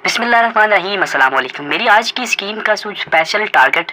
बिस्मिल्लाहिर्रहमानिर्रहीम, अस्सलाम वालेकुम। मेरी आज की स्कीम का जो स्पेशल टारगेट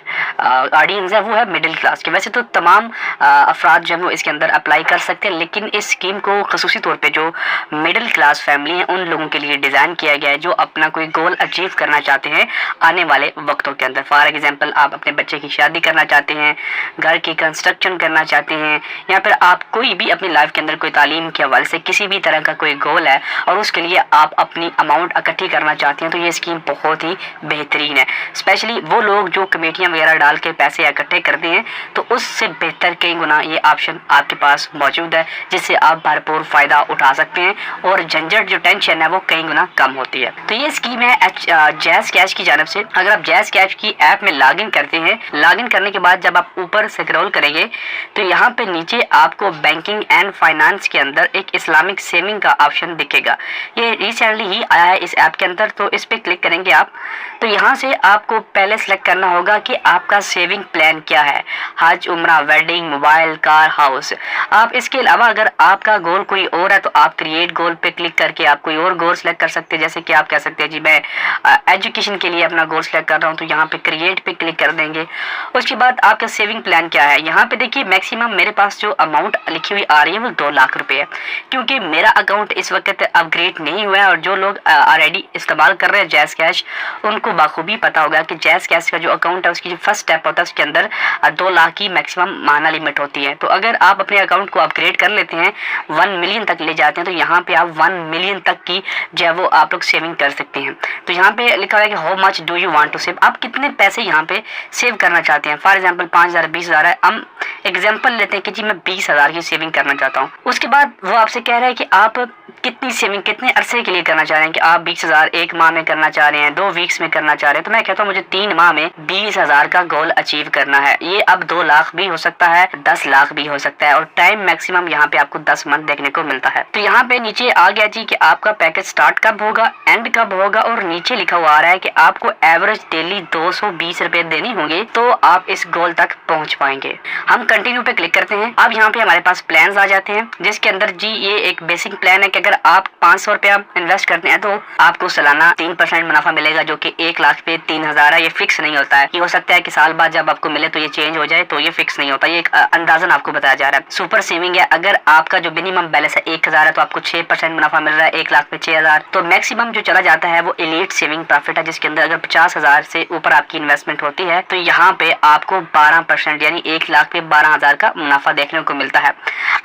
ऑडियंस है वो है मिडिल क्लास के। वैसे तो तमाम अफराद जो है वो इसके अंदर अप्लाई कर सकते हैं, लेकिन इस स्कीम को खसूसी तौर पे जो मिडिल क्लास फैमिली हैं उन लोगों के लिए डिज़ाइन किया गया है जो अपना कोई गोल अचीव करना चाहते हैं आने वाले वक्तों के अंदर। फॉर एग्जाम्पल, आप अपने बच्चे की शादी करना चाहते हैं, घर की कंस्ट्रक्शन करना चाहते हैं, या फिर आप कोई भी अपनी लाइफ के अंदर कोई तालीम के हवाले से किसी भी तरह का कोई गोल है और उसके लिए आप अपनी अमाउंट इकट्ठी करना चाहते हैं, तो ये स्कीम बहुत ही बेहतरीन है। स्पेशली वो लोग जो कमेटियां वगैरह डाल के पैसे इकट्ठे करते हैं, तो उससे बेहतर कई गुना ये ऑप्शन आपके पास मौजूद है जिससे आप भरपूर फ़ायदा उठा सकते हैं और झंझट जो टेंशन है वो कई गुना कम होती है। तो ये स्कीम है जैज़ कैश की जानब से। अगर आप जैज़ कैश की ऐप में लॉगिन करते हैं, लॉगिन करने के बाद जब आप ऊपर स्क्रॉल करेंगे तो यहाँ पे नीचे आपको बैंकिंग एंड फाइनेंस के अंदर एक इस्लामिक सेविंग का ऑप्शन दिखेगा। ये रिसेंटली ही आया है इस ऐप के अंदर, तो इस पे क्लिक करेंगे आप तो यहाँ से आपको पहले सेलेक्ट करना होगा कि आपका सेविंग प्लान क्या है। हज, उम्रा, वेडिंग, मोबाइल, कार, हाउस। आप इसके अलावा अगर आपका गोल कोई और है तो आप क्रिएट गोल पे क्लिक करके आप कोई और गोल सेलेक्ट कर सकते हैं। जैसे कि आप कह सकते हैं जी मैं एजुकेशन के लिए अपना गोल सेलेक्ट कर रहा हूँ, तो यहाँ पे क्रिएट पे क्लिक कर देंगे। उसके बाद आपका सेविंग प्लान क्या है, यहाँ पे देखिए मैक्सिमम मेरे पास जो अमाउंट लिखी हुई आ रही है वो 2 लाख रुपए है, क्योंकि मेरा अकाउंट इस वक्त अपग्रेड नहीं हुआ है। और जो लोग ऑलरेडी इस्तेमाल कर रहे हैं जैज़ कैश, उनको बाखूबी पता होगा कि जैज़ कैश का जो अकाउंट है उसकी जो फर्स्ट स्टेप होता है उसके अंदर 2 लाख की मैक्सिमम माहाना लिमिट होती है। तो अगर आप अपने अकाउंट को अपग्रेड कर लेते हैं, 1 मिलियन तक ले जाते हैं, तो यहाँ पे आप 1 मिलियन तक की जो है वो आप लोग सेविंग कर सकते हैं। तो यहाँ पे लिखा हुआ है कि how much do you want to save, आप कितने पैसे यहाँ पे सेव करना चाहते हैं। फॉर एग्जाम्पल 5,000 20,000 है। हम एग्जाम्पल लेते हैं कि जी मैं 20,000 की सेविंग करना चाहता हूँ। उसके बाद वो आपसे कह रहा है कि आप कितनी सेविंग कितने अरसे के लिए करना चाह रहे हैं, कि आप 20,000 1 माह में करना चाह रहे हैं, 2 वीक्स में करना चाह रहे हैं। तो मैं कहता हूँ मुझे 3 माह में 20,000 का गोल अचीव करना है। ये अब 2 लाख भी हो सकता है, 10 लाख भी हो सकता है, और टाइम मैक्सिमम यहाँ पे आपको 10 मंथ देखने को मिलता है। तो यहाँ पे नीचे आ गया जी कि आपका पैकेज स्टार्ट कब होगा, एंड कब होगा, और नीचे लिखा हुआ आ रहा है कि आपको एवरेज डेली 220 रुपए देनी होंगे तो आप इस गोल तक पहुंच पाएंगे। हम कंटिन्यू पे क्लिक करते हैं। अब यहाँ पे हमारे पास प्लान आ जाते हैं, जिसके अंदर जी ये एक बेसिक प्लान है कि अगर आप 500 रुपया इन्वेस्ट करते हैं तो आपको सालाना 3% मुनाफा मिलेगा, जो कि 1 लाख पे 3,000 है। ये फिक्स नहीं होता है, ये हो सकता है कि साल बाद जब आपको मिले तो ये चेंज हो जाए, तो ये फिक्स नहीं होता, ये एक अंदाजन आपको बताया जा रहा है। सुपर सेविंग है, अगर आपका जो मिनिमम बैलेंस है 1,000 है तो आपको 6% मुनाफा मिल रहा है, 1 लाख पे 6,000। तो मैक्सिमम जो चला जाता है वो एलीट सेविंग प्रॉफिट है, जिसके अंदर अगर 50,000 से ऊपर आपकी इन्वेस्टमेंट होती है तो यहाँ पे आपको 12% यानी 1 लाख पे 12,000 का मुनाफा देखने को मिलता है।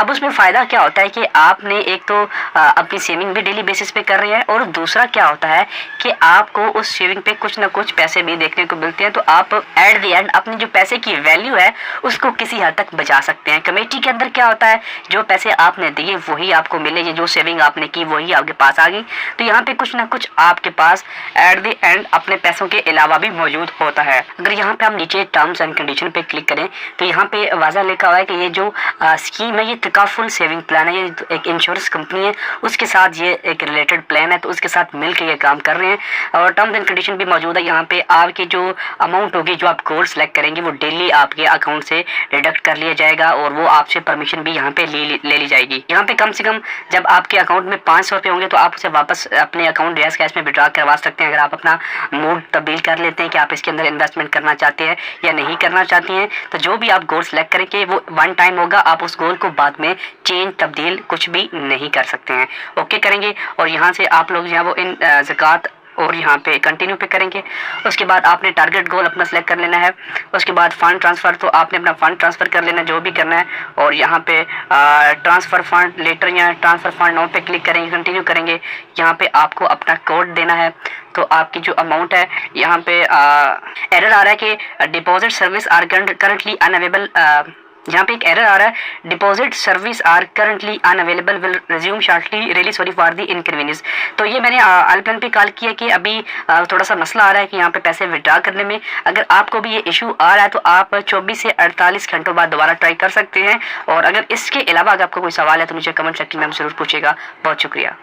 अब उसमें फायदा क्या होता है कि आपने एक तो अपनी सेविंग भी डेली बेसिस पे कर रहे हैं, और दूसरा क्या होता है कि आपको उस सेविंग पे कुछ ना कुछ पैसे भी देखने को मिलते हैं। तो आप एट द एंड अपनी जो पैसे की वैल्यू है उसको किसी हद तक बचा सकते हैं। कमेटी के अंदर क्या होता है, जो पैसे आपने दिए वही आपको मिले, जो सेविंग आपने की वही आपके पास आ गई। तो यहाँ पे कुछ ना कुछ आपके पास एट द एंड अपने पैसों के अलावा भी मौजूद होता है। अगर यहाँ पे हम नीचे टर्म्स एंड कंडीशन पे क्लिक करें तो यहाँ पे वाज़ा लिखा हुआ है कि ये जो स्कीम है ये तकाफुल सेविंग प्लान है, ये एक इंश्योरेंस कंपनी है, उसके साथ ये एक रिलेटेड प्लान है, तो उसके साथ मिलकर ये काम कर रहे हैं। और टर्म्स एंड कंडीशन भी मौजूद है। यहाँ पे आपकी जो अमाउंट होगी, जो आप गोल सेलेक्ट करेंगे, वो डेली आपके अकाउंट से डिडक्ट कर लिया जाएगा, और वो आपसे परमिशन भी यहाँ पे ले ली जाएगी। यहाँ पे कम से कम जब आपके अकाउंट में 500 रुपये होंगे तो आप उसे वापस अपने अकाउंट जैज़ कैश में विड्रॉ करवा सकते हैं। अगर आप अपना मूड तब्दील कर लेते हैं कि आप इसके अंदर इन्वेस्टमेंट करना चाहते हैं या नहीं करना चाहते हैं, तो जो भी आप गोल सेलेक्ट करेंगे वो 1 टाइम होगा, आप उस गोल को बाद में चेंज तब्दील कुछ भी नहीं कर सकते हैं। ओके करेंगे और यहाँ से आप लोग जो है वो इन ज़कात और यहाँ पे कंटिन्यू पे करेंगे। उसके बाद आपने टारगेट गोल अपना सेलेक्ट कर लेना है। उसके बाद फ़ंड ट्रांसफ़र, तो आपने अपना फ़ंड ट्रांसफ़र कर लेना जो भी करना है, और यहाँ पे ट्रांसफ़र फ़ंड लेटर या ट्रांसफ़र फ़ंड नाउ पे क्लिक करेंगे, कंटिन्यू करेंगे। यहाँ पे आपको अपना कोड देना है, तो आपकी जो अमाउंट है यहाँ पे एरर आ रहा है कि deposit service are currently unavailable. यहाँ पे एक एरर आ रहा है, deposit service are currently unavailable, will resume shortly, really sorry for the inconvenience. तो ये मैंने हेल्पलाइन पे कॉल किया कि अभी थोड़ा सा मसला आ रहा है कि यहाँ पे पैसे विड्रॉ करने में। अगर आपको भी ये इशू आ रहा है तो आप 24 से 48 घंटों बाद दोबारा ट्राई कर सकते हैं। और अगर इसके अलावा अगर आपको कोई सवाल है तो मुझे कमेंट सेक्शन में ज़रूर पूछेगा। बहुत शुक्रिया।